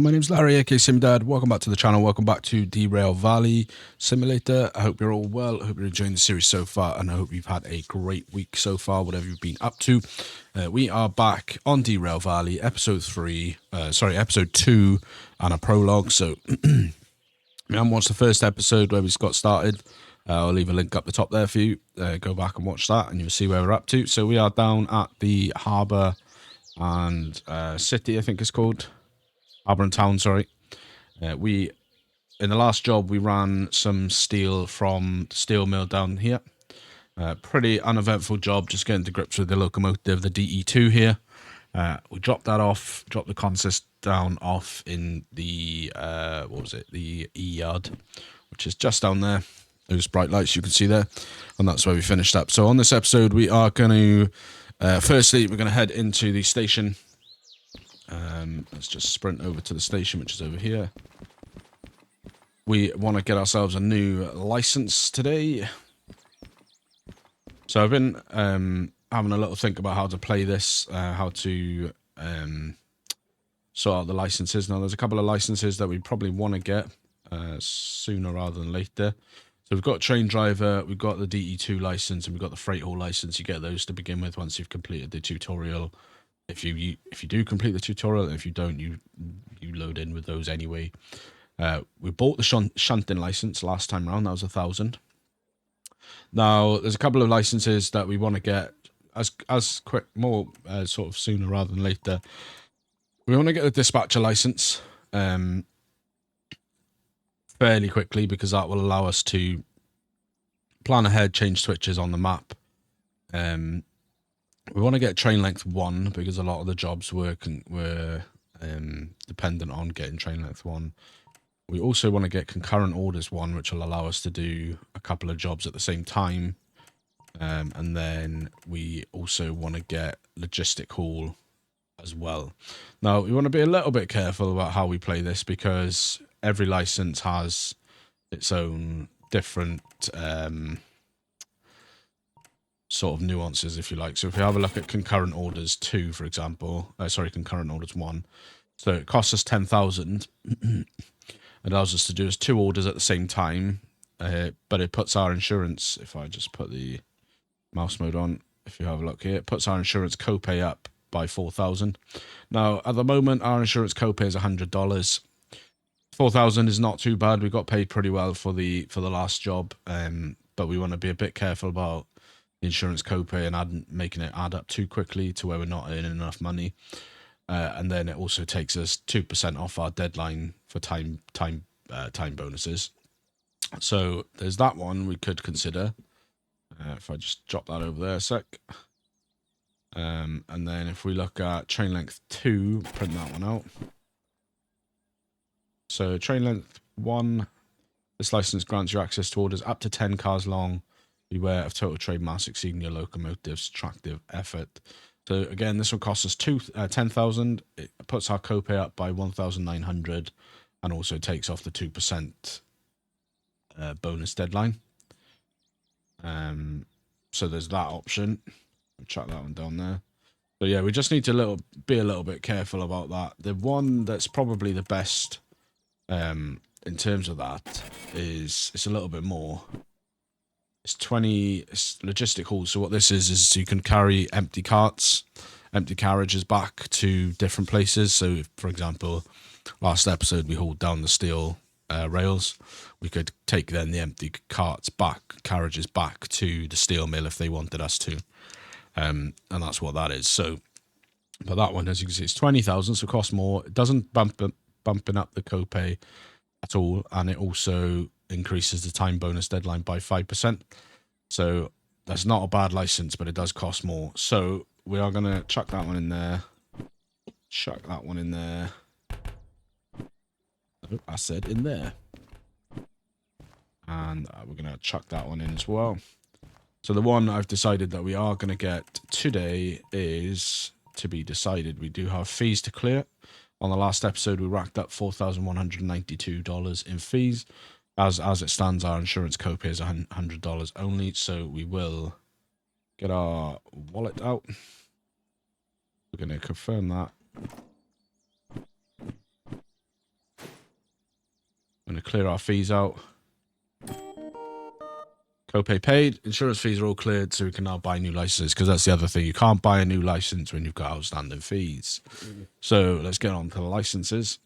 Hello, my name's Larry, aka SimDad. Welcome back to the channel. Welcome back to Derail Valley Simulator. I hope you're all well. I hope you're enjoying the series so far, and I hope you've had a great week so far, whatever you've been up to. We are back on Derail Valley, episode 2, and a prologue. So, you haven't watched the first episode where we got started. I'll leave a link up the top there for you. Go back and watch that, and you'll see where we're up to. So, we are down at the Harbour and City, I think it's called. Harbour Town, sorry. In the last job, we ran some steel from the steel mill down here. Pretty uneventful job, just getting to grips with the locomotive, the DE2 here. We dropped that off, dropped the consist down off in the, the E-yard, which is just down there. Those bright lights you can see there. And that's where we finished up. So on this episode, we are going to, firstly, we're going to head into the station. Let's just sprint over to the station, which is over here. We want to get ourselves a new license today. So I've been having a little think about how to play this, how to sort out the licenses. Now, there's a couple of licenses that we probably want to get sooner rather than later. So we've got train driver, we've got the DE2 license, and we've got the freight haul license. You get those to begin with once you've completed the tutorial. If you do complete the tutorial, and if you don't, you load in with those anyway. We bought the shunting license last time around. That was 1,000. Now there's a couple of licenses that we want to get as quick, more sort of sooner rather than later. We want to get the dispatcher license fairly quickly, because that will allow us to plan ahead, change switches on the map. We want to get train length 1 because a lot of the jobs were dependent on getting train length 1. We also want to get concurrent orders 1, which will allow us to do a couple of jobs at the same time. And then we also want to get logistic haul as well. Now, we want to be a little bit careful about how we play this, because every license has its own different sort of nuances, if you like. So if we have a look at concurrent orders 2, for example, concurrent orders 1. So it costs us 10,000. It allows us to do 2 orders at the same time, but it puts our insurance, if I just put the mouse mode on, if you have a look here, it puts our insurance copay up by 4,000. Now, at the moment, our insurance copay is $100. 4,000 is not too bad. We got paid pretty well for the last job, but we want to be a bit careful about the insurance copay and making it add up too quickly to where we're not earning enough money. And then it also takes us 2% off our deadline for time bonuses. So there's that one we could consider. If I just drop that over there a sec. And then if we look at train length 2, print that one out. So train length 1, this license grants you access to orders up to 10 cars long. Beware of total trade mass exceeding your locomotive's tractive effort. So again, this will cost us 10,000. It puts our copay up by 1,900, and also takes off the 2% bonus deadline. So there's that option. We'll chuck that one down there. So yeah, we just need to be a little bit careful about that. The one that's probably the best in terms of that is it's a little bit more. It's logistic haul. So what this is you can carry empty carriages back to different places. So if, for example, last episode we hauled down the steel rails, we could take then the empty carriages back to the steel mill if they wanted us to. And that's what that is. So, but that one, as you can see, it's 20,000, so it costs more. It doesn't bumping up the copay at all, and it also increases the time bonus deadline by 5%. So that's not a bad license, but it does cost more. So we are going to chuck that one in there. Chuck that one in there. Oh, I said in there. And we're going to chuck that one in as well. So the one I've decided that we are going to get today is to be decided. We do have fees to clear. On the last episode, we racked up $4,192 in fees. As it stands, our insurance copay is $100 only, so we will get our wallet out. We're going to confirm that. I'm going to clear our fees out. Copay paid, insurance fees are all cleared, so we can now buy new licenses, because that's the other thing. You can't buy a new license when you've got outstanding fees. So let's get on to the licenses.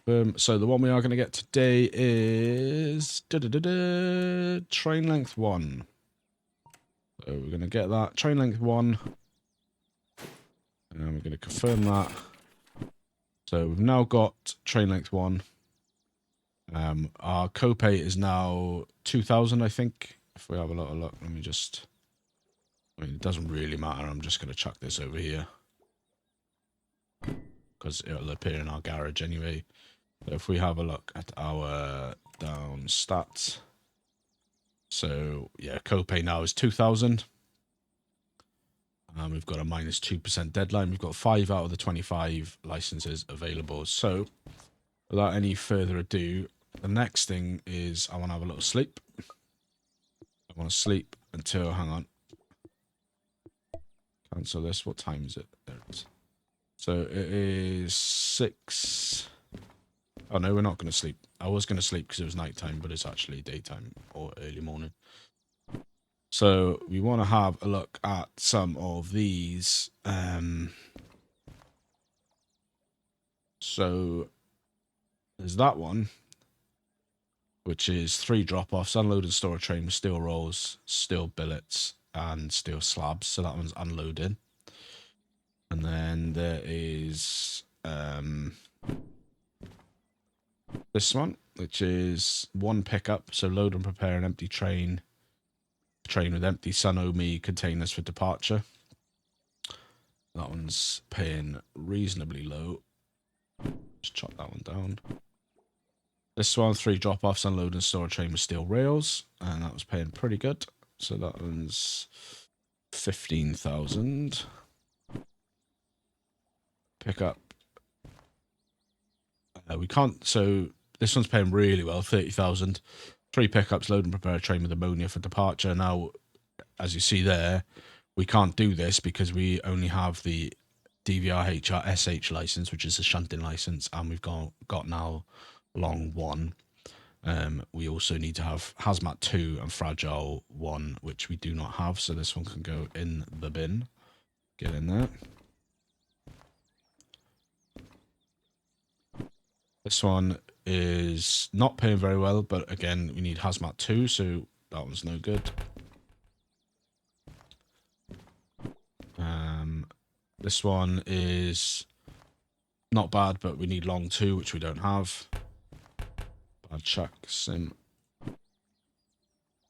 So the one we are going to get today is train length 1. So we're going to get that train length 1, and we're going to confirm that. So we've now got train length 1. Our copay is now 2,000, I think. If we have a little look, let me just. I mean, it doesn't really matter. I'm just going to chuck this over here because it'll appear in our garage anyway. But if we have a look at our down stats, so yeah, copay now is 2,000. We've got a -2% deadline. We've got 5 out of the 25 licenses available. So without any further ado, the next thing is I want to have a little sleep. I want to sleep until, hang on. Cancel this. What time is it? There it is. So it is 6. Oh no, we're not going to sleep. I was going to sleep because it was nighttime, but it's actually daytime or early morning. So we want to have a look at some of these. So there's that one, which is 3 drop-offs, unload and store a train with steel rolls, steel billets, and steel slabs. So that one's unloading. And then there is this one, which is 1 pickup. So load and prepare an empty train with empty Sunomi containers for departure. That one's paying reasonably low. Just chop that one down. This one, 3 drop-offs, unload and store a train with steel rails, and that was paying pretty good. So that one's 15,000. Pickup. We can't. So this one's paying really well, 30,000. 3 pickups, load and prepare a train with ammonia for departure. Now, as you see there, we can't do this because we only have the DVRHR SH license, which is a shunting license, and we've got now long 1. We also need to have hazmat 2 and fragile 1, which we do not have, so this one can go in the bin. Get in there. This one is not paying very well, but again, we need hazmat 2, so that one's no good. This one is not bad, but we need long 2, which we don't have. Bad chuck, sim.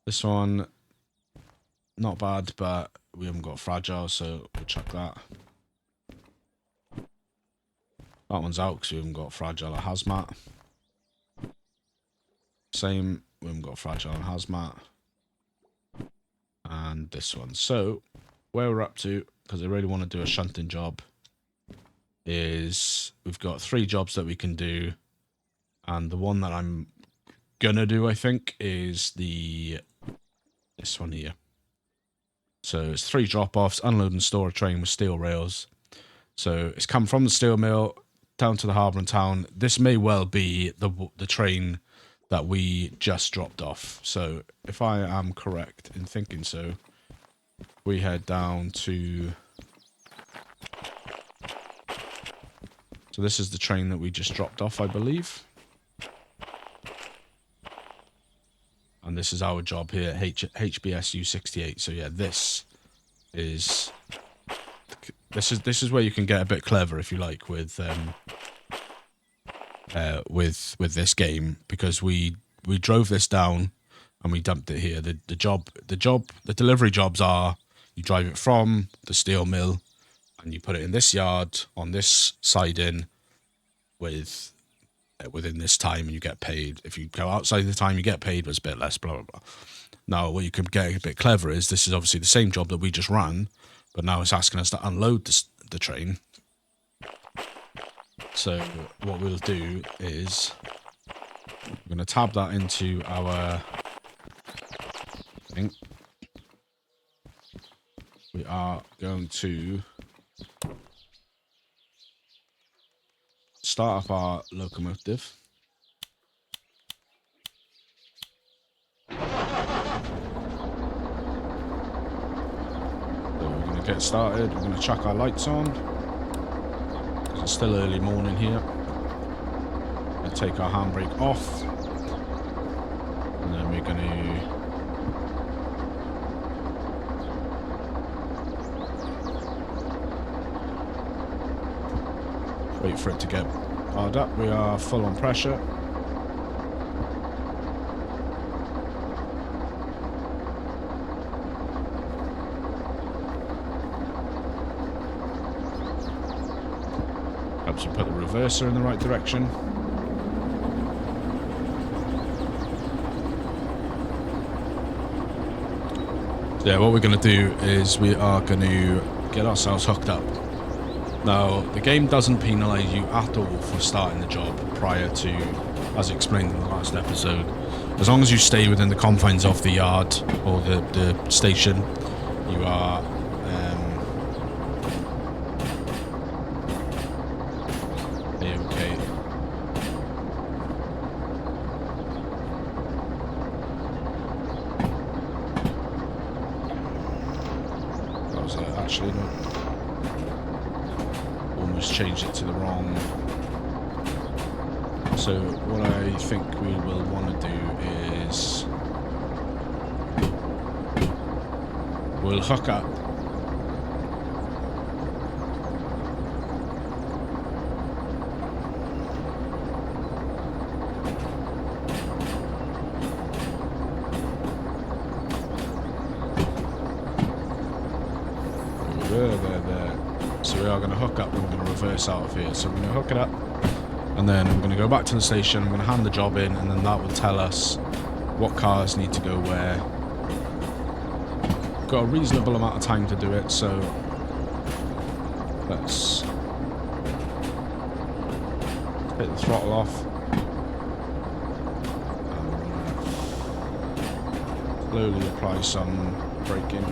This one, not bad, but we haven't got fragile, so we'll chuck that. That one's out because we haven't got fragile or hazmat. Same, we haven't got fragile and hazmat. And this one. So, where we're up to, because I really want to do a shunting job, is we've got 3 jobs that we can do. And the one that I'm going to do, I think, is this one here. So, it's 3 drop-offs, unload and store a train with steel rails. So, it's come from the steel mill down to the Harbour Town. This may well be the train that we just dropped off. So if I am correct in thinking so, we head down to... So this is the train that we just dropped off, I believe. And this is our job here, HBSU 68. So yeah, this is where you can get a bit clever, if you like, with this game, because we drove this down and we dumped it here. The delivery jobs are you drive it from the steel mill and you put it in this yard on this siding within this time, and you get paid. If you go outside the time, you get paid, but it's a bit less, blah blah blah. Now, what you can get a bit clever is this is obviously the same job that we just ran, but now it's asking us to unload the train. So what we'll do is we're going to tab that into our thing. We are going to start up our locomotive. to get started. We're going to chuck our lights on. It's still early morning here. We're going to take our handbrake off. And then we're going to wait for it to get hard up. We are full on pressure. Helps you put the reverser in the right direction. So yeah, what we're going to do is we are going to get ourselves hooked up. Now, the game doesn't penalise you at all for starting the job prior to, as explained in the last episode. As long as you stay within the confines of the yard or the station, you are okay. That was actually not. Almost changed it to the wrong. So what I think we will want to do is we'll hook up. There. So we are going to hook up and we're going to reverse out of here. So we're going to hook it up and then we're going to go back to the station. I'm going to hand the job in and then that will tell us what cars need to go where. Got a reasonable amount of time to do it, so let's hit the throttle off. And slowly apply some braking.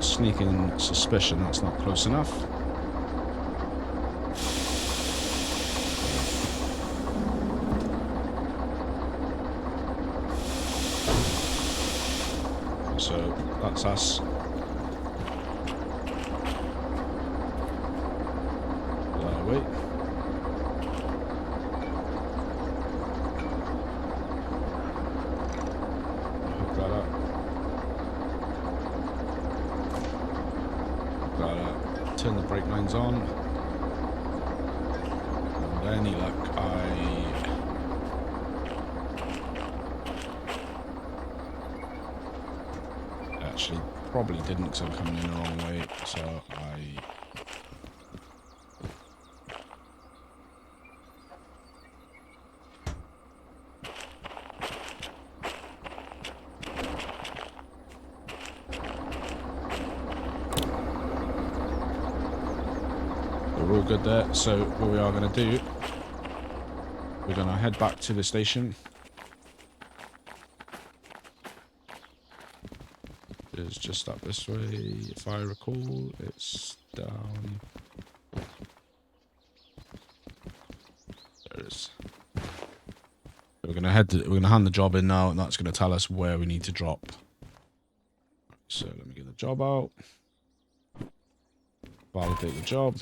Sneaking suspicion that's not close enough. So that's us. Wait. Hook that up. Turn the brake lines on. With any luck, I actually probably didn't because I'm coming in the wrong way, so we're all good there. So what we are going to do, we're going to head back to the station. It's just up this way, if I recall. It's down. There it is. We're going to hand the job in now, and that's going to tell us where we need to drop. So let me get the job out. Validate the job.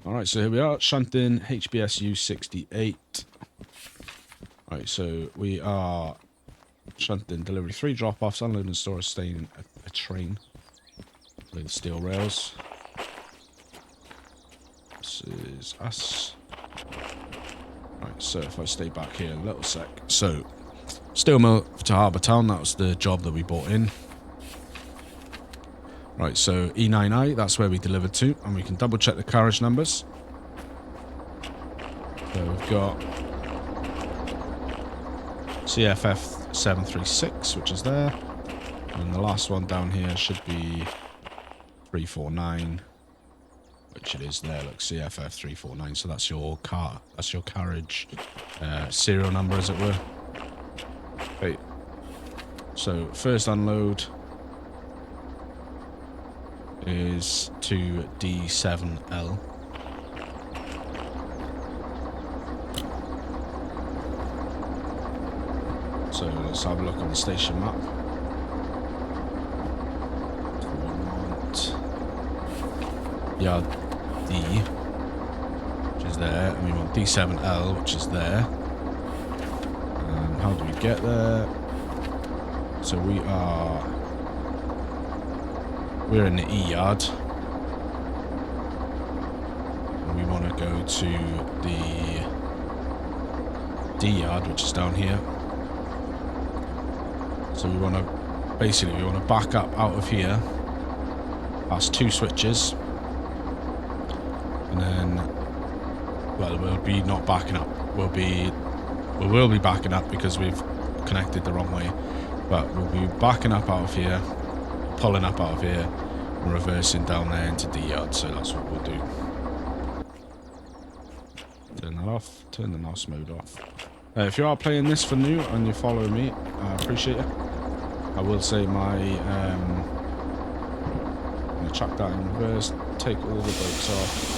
Alright, so here we are, Shunting HBSU 68. Alright, so we are Shunting delivery 3 drop-offs, unload and store, staying a train with steel rails. This is us. Right, so if I stay back here a little sec. So, steel mill to Harbour Town, that was the job that we bought in. Right, so E9I, that's where we delivered to, and we can double check the carriage numbers. So we've got CFF 736, which is there, and the last one down here should be 349, which it is there. Look, CFF349. So that's your car. That's your carriage serial number, as it were. Okay. So first unload is to D7L. So let's have a look on the station map. Yard D, which is there, and we want D7L, which is there. How do we get there? So we're in the E yard, and we want to go to the D yard, which is down here. So we want to back up out of here. That's 2 switches. And then, well, we'll be not backing up. We will be backing up because we've connected the wrong way. But we'll be backing up out of here, pulling up out of here, and reversing down there into D yard. So that's what we'll do. Turn that off. Turn the NOS mode off. If you are playing this for new and you're following me, I appreciate it. I will say my I'm gonna chuck that in reverse, take all the brakes off.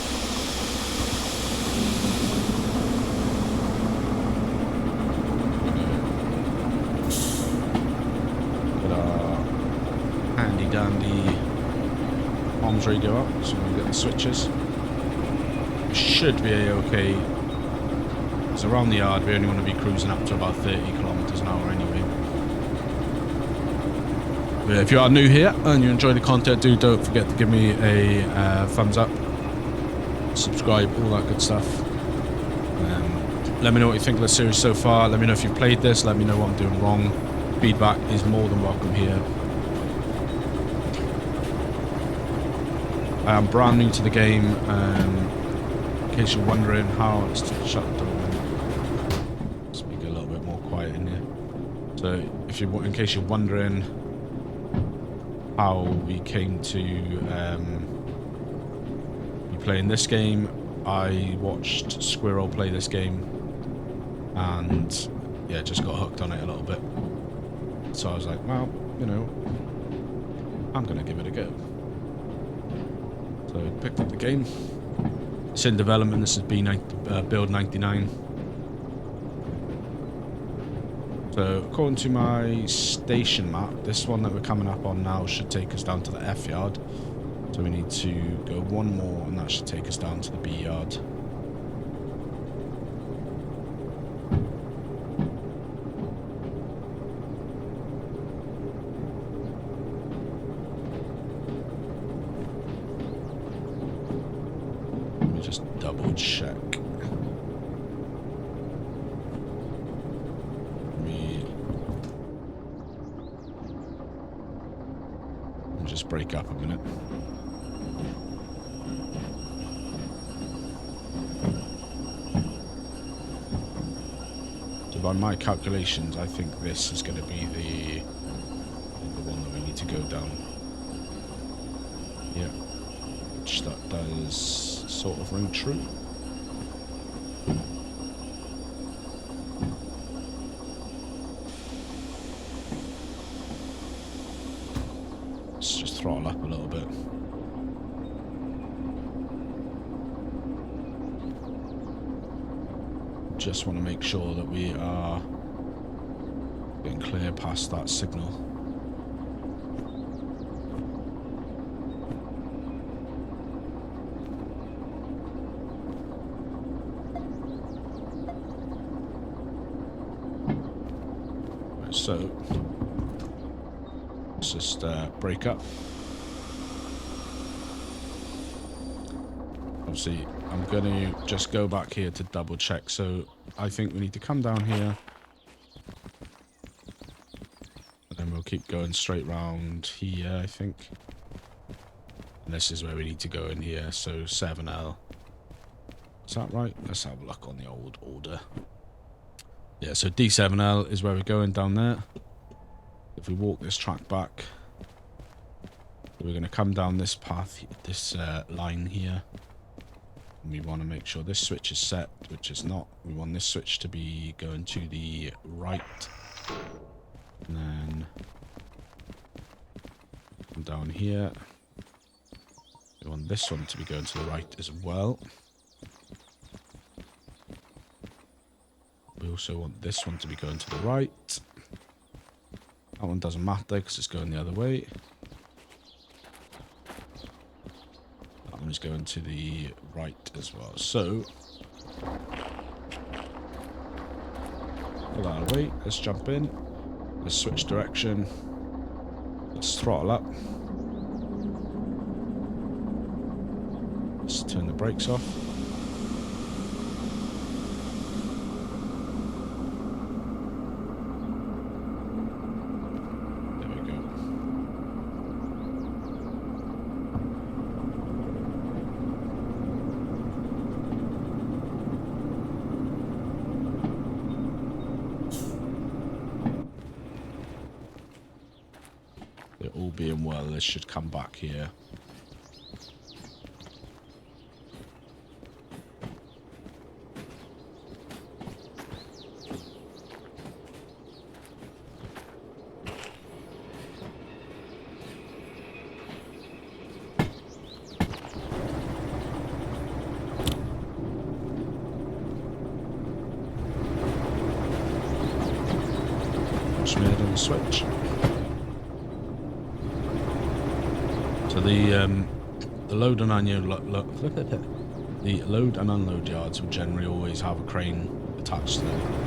Handy dandy comms radio up, so we get the switches. We should be okay. So around the yard, we only want to be cruising up to about 30 kilometers an hour anyway. But if you are new here and you enjoy the content, don't forget to give me a thumbs up, subscribe, all that good stuff. Let me know what you think of the series so far. Let me know if you've played this. Let me know what I'm doing wrong. Feedback is more than welcome here. I am brand new to the game, in case you're wondering how it's shut down. Speak a little bit more quiet in here. So, in case you're wondering how we came to be playing this game, I watched Squirrel play this game, and yeah, just got hooked on it a little bit. So I was like, well, you know, I'm gonna give it a go. So I picked up the game. It's in development. This is build 99. So according to my station map, this one that we're coming up on now should take us down to the F yard. So we need to go one more, and that should take us down to the B yard. Just double check. Just break up a minute. So by my calculations, I think this is going to be the one that we need to go down. Yeah, which that does sort of ring true. Let's just throttle up a little bit. Just want to make sure that we are getting clear past that signal. So let's just break up. Obviously, I'm going to just go back here to double check. So I think we need to come down here. And then we'll keep going straight round here, I think. And this is where we need to go in here. So 7L. Is that right? Let's have a look on the old order. Yeah, so D7L is where we're going down there. If we walk this track back, we're going to come down this path, this line here. We want to make sure this switch is set, which is not. We want this switch to be going to the right. And then down here. We want this one to be going to the right as well. We also want this one to be going to the right. That one doesn't matter because it's going the other way. That one is going to the right as well. So, put that away. Let's jump in. Let's switch direction. Let's throttle up. Let's turn the brakes off. There we go. It all being well, this should come back here. Made on the switch. So the load and unload the load and unload yards would generally always have a crane attached to them.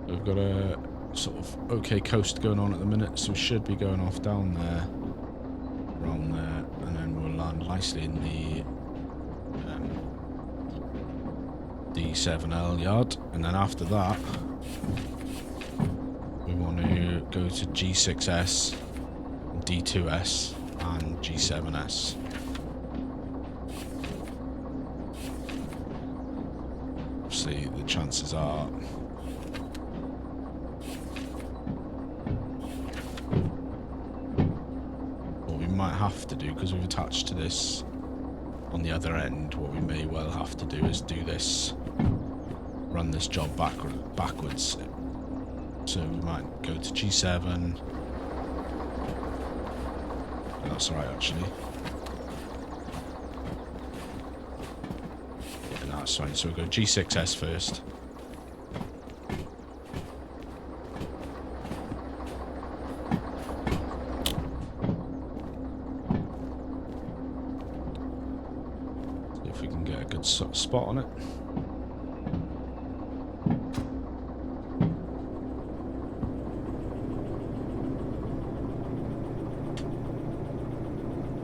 We've got a sort of okay coast going on at the minute, so we should be going off down there, around there, and then we'll land nicely in the D7L yard, and then after that we want to go to G6S, D2S, and G7S. Obviously, the chances are might have to do, because we've attached to this on the other end, what we may well have to do is do this, run this job backwards. So we might go to G7. That's alright actually. Yeah, that's fine. So we'll go G6S first. Sort of spot on it.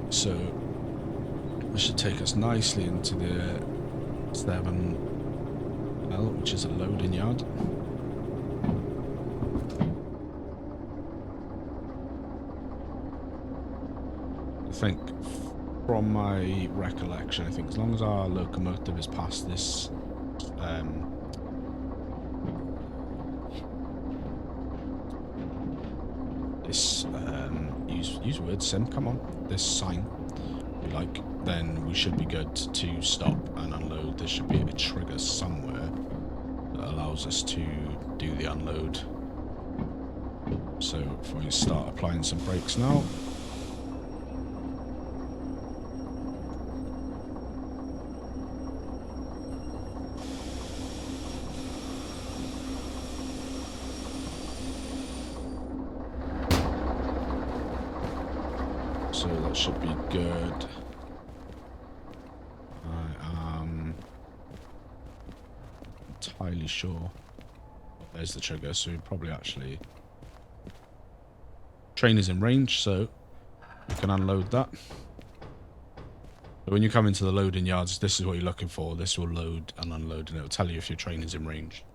So this should take us nicely into the 7L, which is a loading yard. I think from my recollection, I think as long as our locomotive is past this use word sim, come on, this sign, if you like, then we should be good to stop and unload. There should be a trigger somewhere that allows us to do the unload. So if we start applying some brakes now. So that should be good. I am entirely sure. There's the trigger, so we probably actually... Train is in range, so we can unload that. So when you come into the loading yards, this is what you're looking for. This will load and unload, and it will tell you if your train is in range.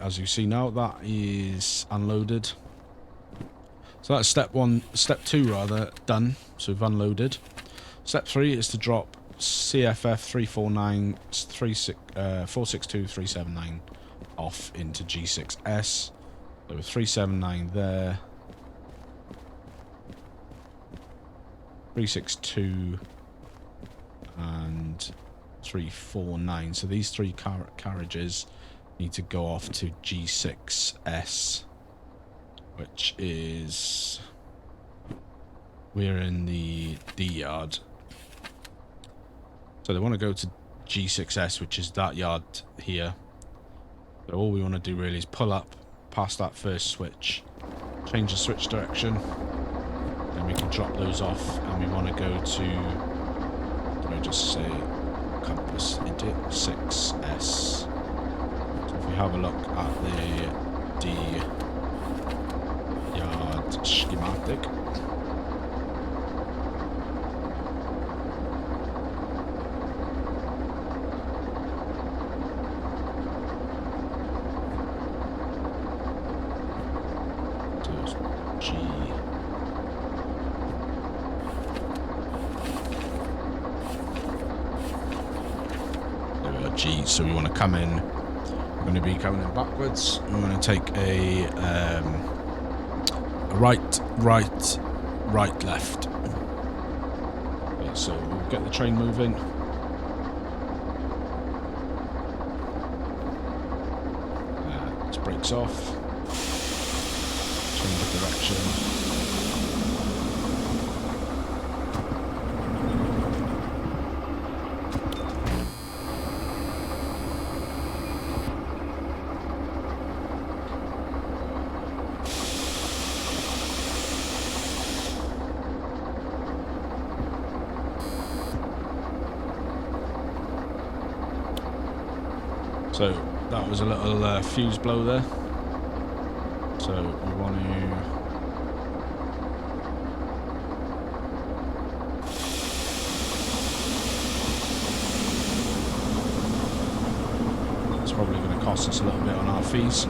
as you see now, that is unloaded. So that's step 2 rather, done. So we've unloaded. Step 3 is to drop CFF 462-379 off into G6S. So with 379 there. 362 and 349. So these 3 carriages need to go off to G6S, which is, we're in the D yard. So they want to go to G6S, which is that yard here. So all we want to do really is pull up past that first switch, change the switch direction, then we can drop those off, and we want to go to, let me just say, compass into 6S. So if we have a look at the D yard schematic, G, so we want to come in, we're going to be coming in backwards, we're going to take a right, left. Okay, so we'll get the train moving. It brakes off, change the direction. So that was a little fuse blow there. So we want to, it's probably going to cost us a little bit on our fees.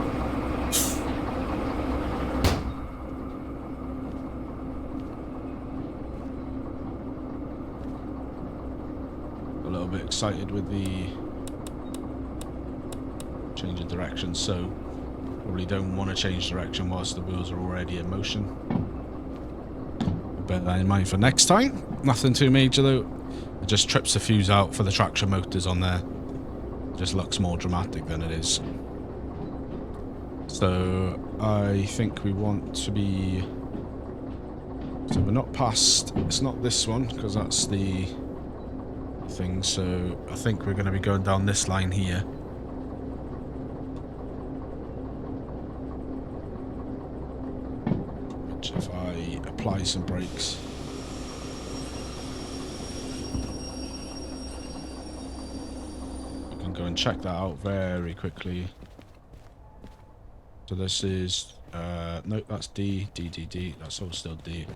A little bit excited with the change of direction, so probably don't want to change direction whilst the wheels are already in motion. Bear that in mind for next time. Nothing too major though. It just trips the fuse out for the traction motors on there. It just looks more dramatic than it is. So I think we want to be, so we're not past, it's not this one because that's the thing, so I think we're going to be going down this line here. If I apply some brakes, I can go and check that out very quickly. So this is, no, that's D, that's all still D.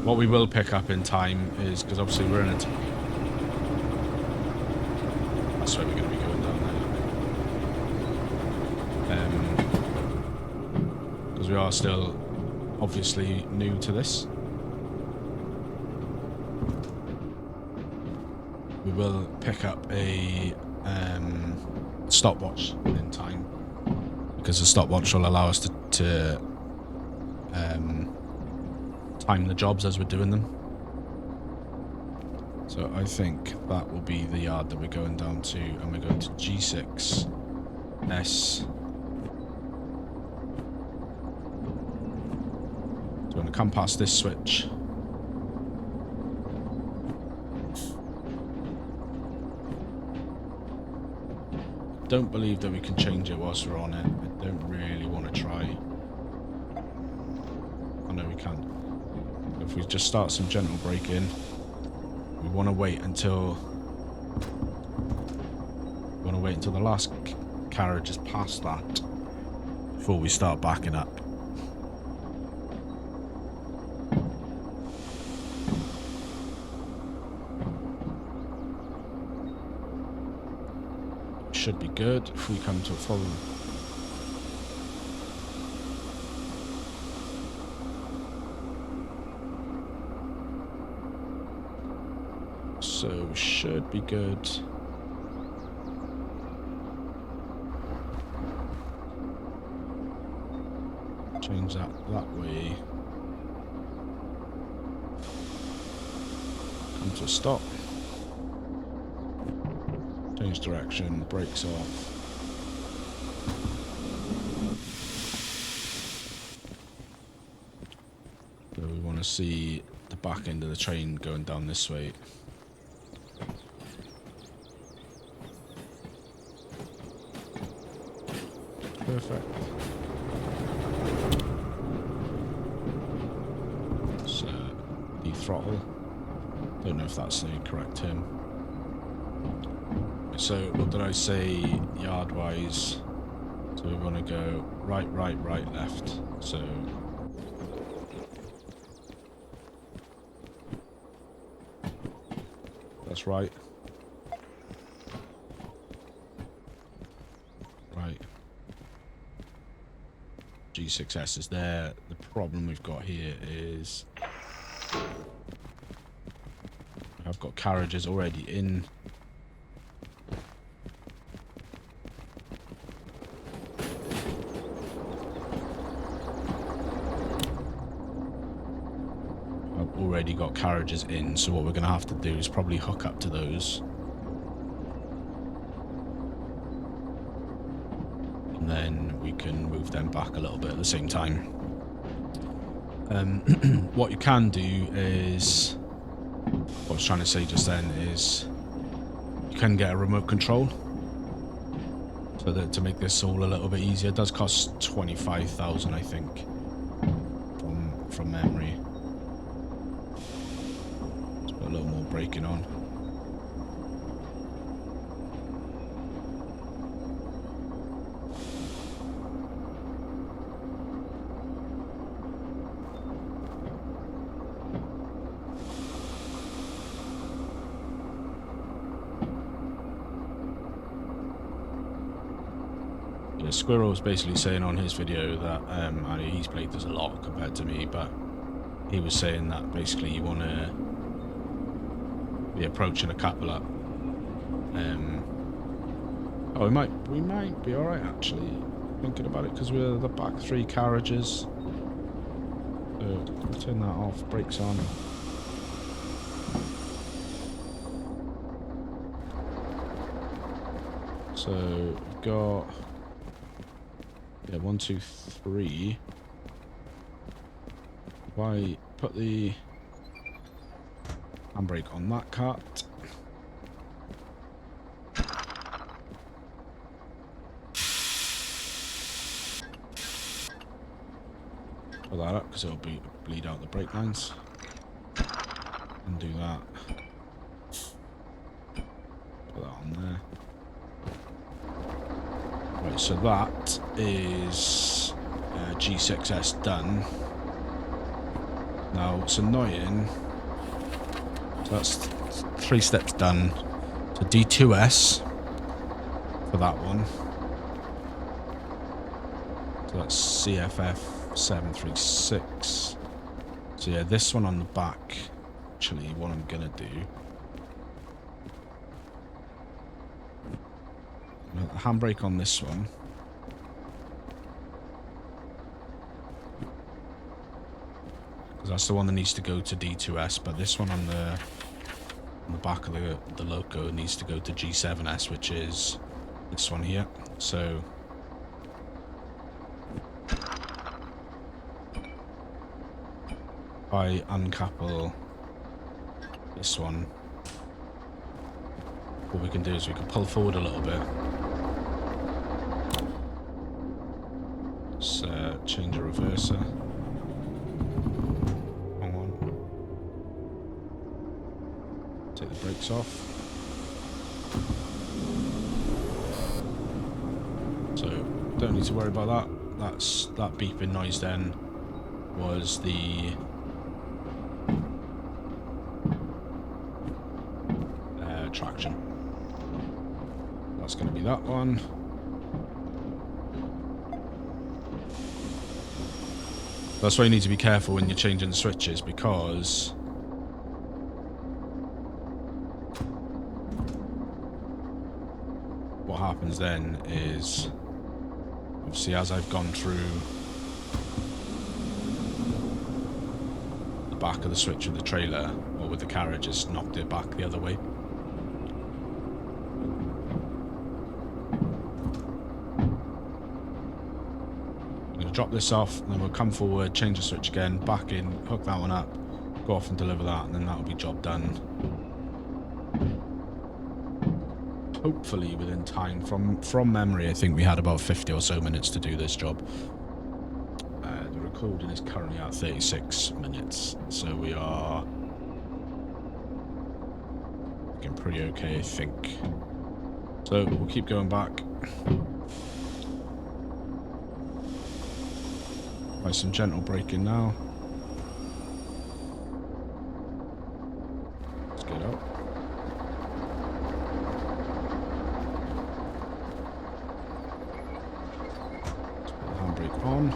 What we will pick up in time is, because obviously we're in it. That's where we're going to be going down there. Because we are still obviously new to this. We will pick up a stopwatch in time, because the stopwatch will allow us to time the jobs as we're doing them. So I think that will be the yard that we're going down to, and we're going to G6S. So we're going to come past this switch. Don't believe that we can change it whilst we're on it. I don't really want to try. I know we can. If we just start some gentle braking, we want to wait until the last carriage is past that before we start backing up. should be good if we come to a full. So should be good. Change that way. Come to a stop. Change direction, brakes off. So we want to see the back end of the train going down this way. Perfect. So, de-throttle. Don't know if that's the correct term. So, what did I say yard-wise? So we want to go right, left. So, that's right. Right. G6S is there. The problem we've got here is I've got carriages already in. I've already got carriages in, so what we're going to have to do is probably hook up to those. And then we can move them back a little bit at the same time. What you can do is, what I was trying to say just then is, you can get a remote control, so that to make this all a little bit easier. It does cost 25,000, I think, from memory. Let's put a little more braking on. Squirrel was basically saying on his video that I know he's played this a lot compared to me, but he was saying that basically you want to be approaching a couple up. Oh, we might be all right actually, thinking about it, because we're the back three carriages. So turn that off, brakes on. So we've got. Yeah, 1, 2, 3. If I put the handbrake on that cart. Put that up because it'll bleed out the brake lines. And do that. Put that on there. Right, so that is G6S done. Now, it's annoying. So that's 3 steps done. So D2S for that one. So that's CFF 736. So yeah, this one on the back. Actually, what I'm gonna do. Handbrake on this one. Because that's the one that needs to go to D2S, but this one on the back of the loco needs to go to G7S, which is this one here. So if I uncouple this one, what we can do is we can pull forward a little bit. Let's change the reverser. Wrong one. Take the brakes off. So don't need to worry about that. That beeping noise then was the traction. that's going to be that one. That's why you need to be careful when you're changing the switches, because what happens then is, obviously, as I've gone through the back of the switch with the trailer or with the carriage, it's knocked it back the other way. Drop this off, and then we'll come forward, change the switch again, back in, hook that one up, go off and deliver that, and then that'll be job done. Hopefully within time. From memory, I think we had about 50 or so minutes to do this job. The recording is currently at 36 minutes, so we are looking pretty okay, I think. So we'll keep going back. Some gentle braking now. Let's get out. Let's put the handbrake on.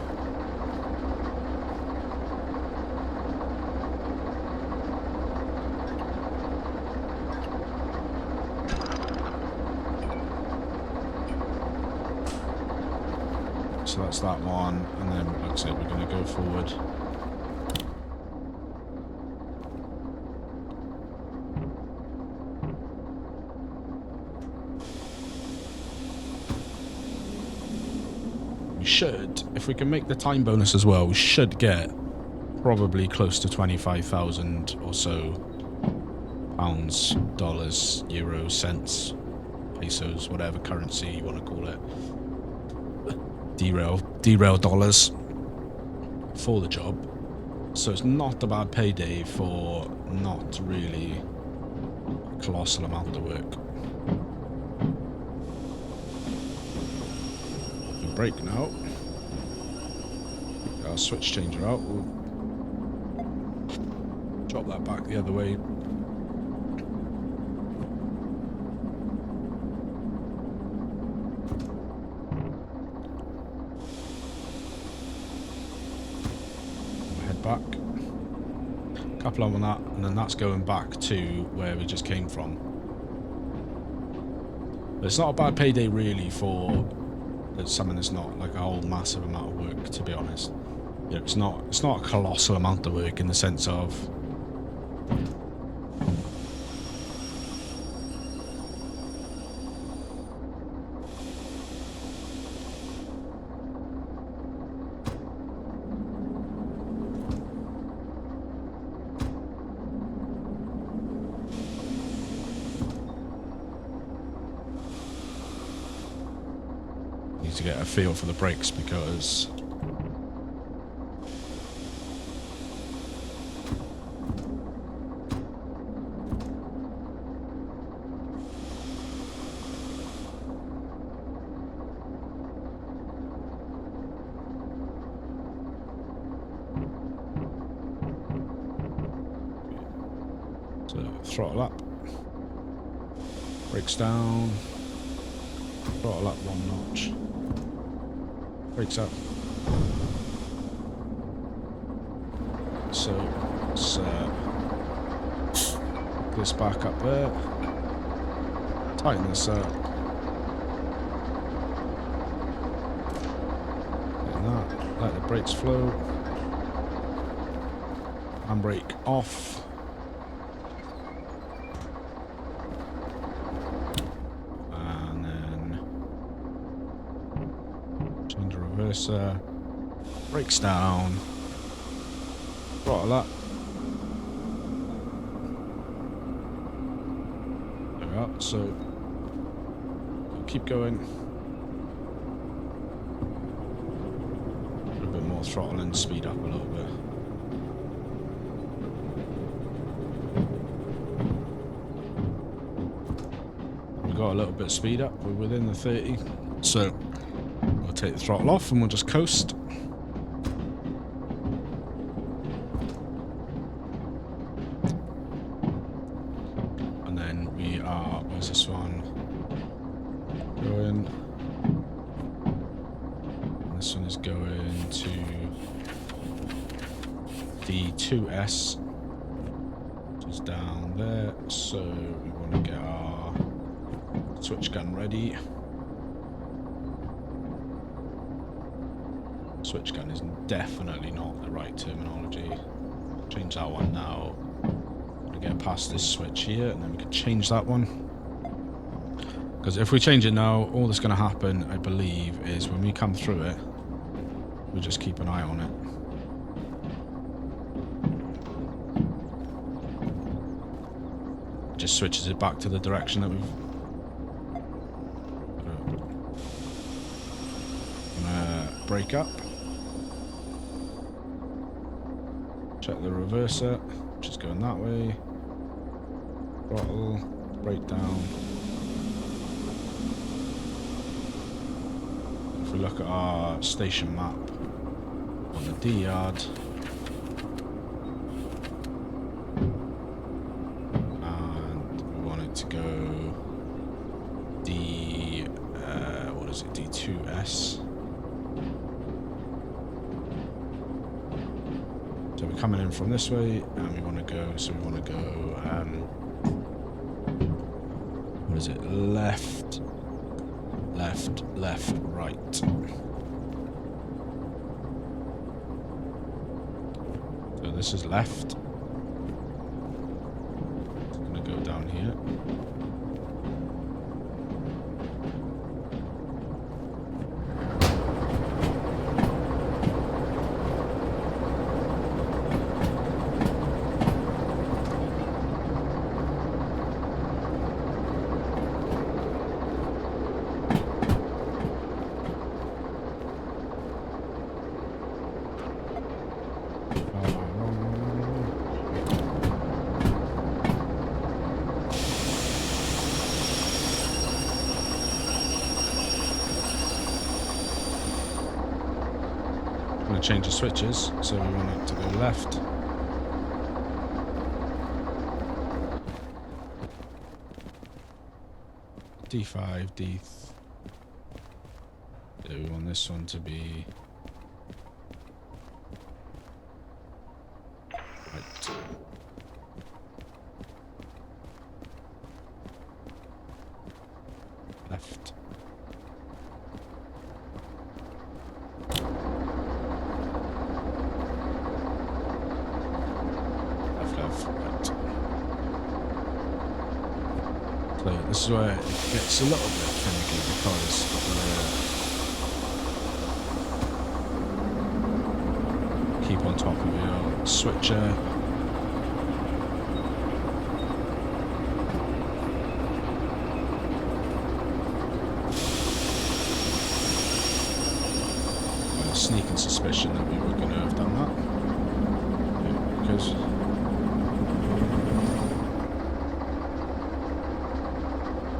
So that's that one, and then, like I said, we're going to go forward. We should, if we can make the time bonus as well, we should get probably close to 25,000 or so pounds, dollars, euros, cents, pesos, whatever currency you want to call it. Derail dollars for the job. So it's not a bad payday for not really a colossal amount of work. We brake now. Get our switch changer out. We'll drop that back the other way. Back, couple on that, and then that's going back to where we just came from. But it's not a bad payday really for something that's not like a whole massive amount of work, to be honest. You know, it's not a colossal amount of work in the sense of to get a feel for the brakes, because so throttle up, brakes down, throttle up one notch. Brakes up. So let's put this back up there. Tighten this up. Like that. Let the brakes flow. Handbrake off. Brakes down, throttle up. There we are. So we'll keep going. A little bit more throttle and speed up a little bit. We got a little bit of speed up. We're within the 30. So we'll take the throttle off and we'll just coast. And then we are, where's this one? Going. And this one is going to D2S, which is down there. So we want to get our switch gun ready. Switch gun is definitely not the right terminology. Change that one now. I'm gonna get past this switch here, and then we can change that one. Because if we change it now, all that's going to happen, I believe, is when we come through it, we just keep an eye on it. Just switches it back to the direction that we've... Break up. Check the reverser, which is going that way. Throttle, brake down. If we look at our station map on the D yard, and we want it to go D, what is it, D2S. So we're coming in from this way, and we want to go, so we want to go, what is it, left, left, left, right. So this is left. I'm going to go down here. Change the switches, so we want it to go left. D5, D. So we want this one to be right. Left. So this is where it gets a little bit finicky because keep on top of your switcher. I have a sneaking suspicion that we were going to have done that.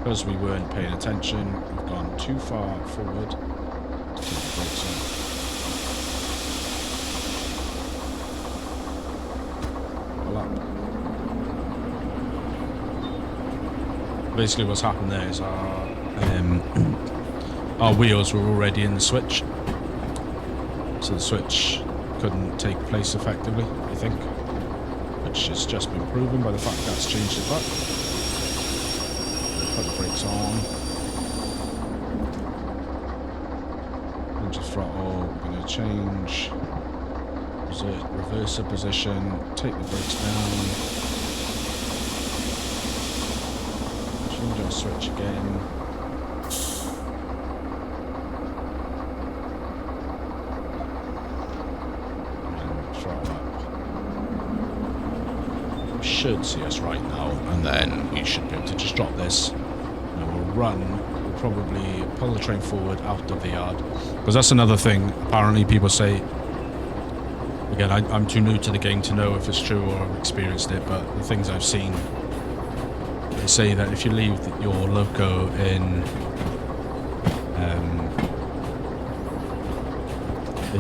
Because we weren't paying attention, we've gone too far forward to take the brakes on. Pull up. Basically what's happened there is our wheels were already in the switch, so the switch couldn't take place effectively, I think, which has just been proven by the fact that's changed it back. Put the brakes on. Into throttle. We're going to change reverser position. Take the brakes down. Change our switch again. And throttle up. Should see us right now, and then we should be able to just drop this. We'll probably pull the train forward out of the yard, because that's another thing apparently people say. Again, I'm too new to the game to know if it's true or I've experienced it, but the things I've seen, they say that if you leave your loco in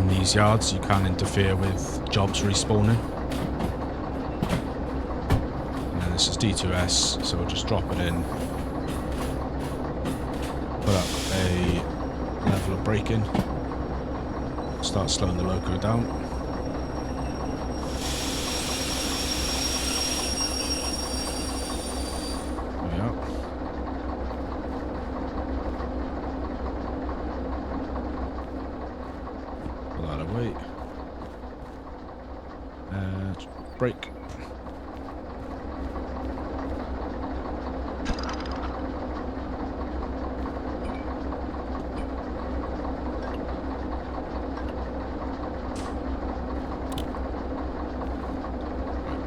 these yards, you can interfere with jobs respawning. And then this is D2S, so we'll just drop it in. put up a level of braking, start slowing the loco down. There we are. Pull that away. Brake.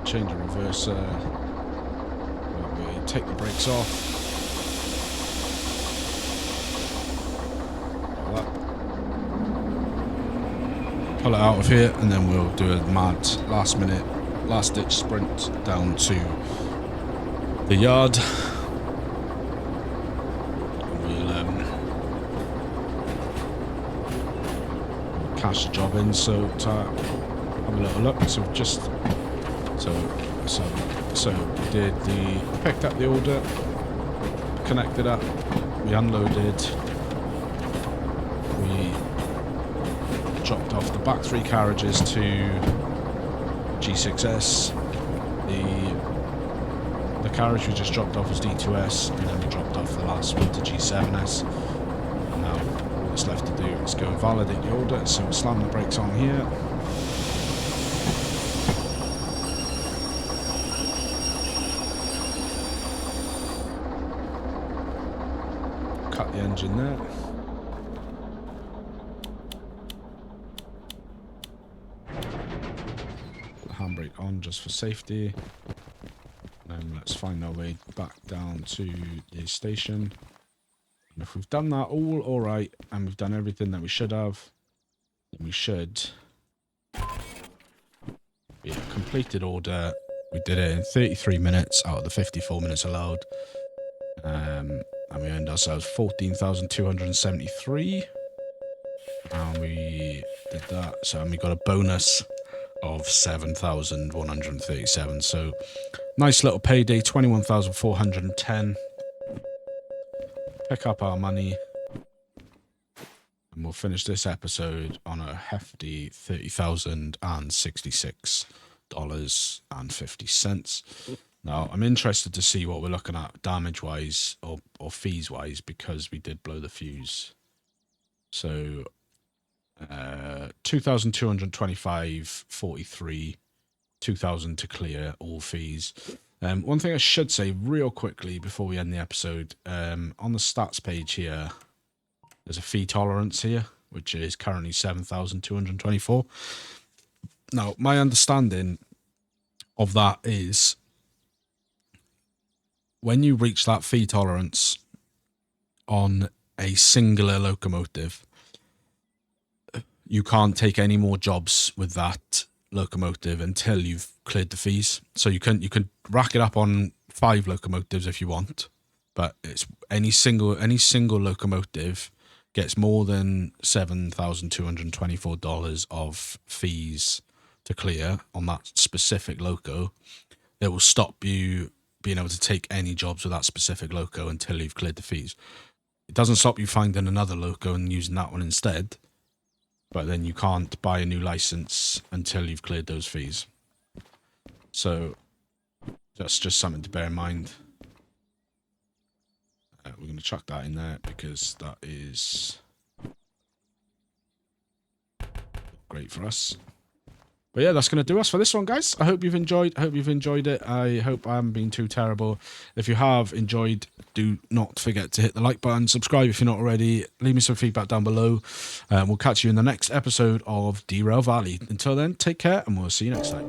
Change the reverser. We take the brakes off. Like that. Pull it out of here, and then we'll do a mad last ditch sprint down to the yard. We'll cash the job in. So to have a little look. So just. So we picked up the order, connected up, we unloaded, we dropped off the back 3 carriages to G6S, the carriage we just dropped off was D2S, and then we dropped off the last one to G7S. And now all that's left to do is go and validate the order, so we'll slam the brakes on here. Cut the engine there. Put the handbrake on just for safety. And let's find our way back down to the station. And if we've done that all alright, and we've done everything that we should have, then we should be a completed order. We did it in 33 minutes out of the 54 minutes allowed. And we earned ourselves 14,273, and we did that. So, and we got a bonus of 7,137. So, nice little payday. 21,410. Pick up our money, and we'll finish this episode on a hefty $30,066.50. Now, I'm interested to see what we're looking at damage-wise or fees-wise, because we did blow the fuse. So, 2,225.43, 2,000 to clear all fees. One thing I should say real quickly before we end the episode, on the stats page here, there's a fee tolerance here, which is currently 7,224. Now, my understanding of that is, when you reach that fee tolerance on a singular locomotive, you can't take any more jobs with that locomotive until you've cleared the fees. So you can rack it up on 5 locomotives if you want, but it's any single locomotive gets more than $7,224 of fees to clear on that specific loco. It will stop you being able to take any jobs with that specific loco until you've cleared the fees. It doesn't stop you finding another loco and using that one instead, but then you can't buy a new license until you've cleared those fees. So that's just something to bear in mind. We're going to chuck that in there because that is great for us. But yeah, that's going to do us for this one, guys. I hope you've enjoyed. I hope you've enjoyed it. I hope I haven't been too terrible. If you have enjoyed, do not forget to hit the like button. Subscribe if you're not already. Leave me some feedback down below. We'll catch you in the next episode of Derail Valley. Until then, take care, and we'll see you next time.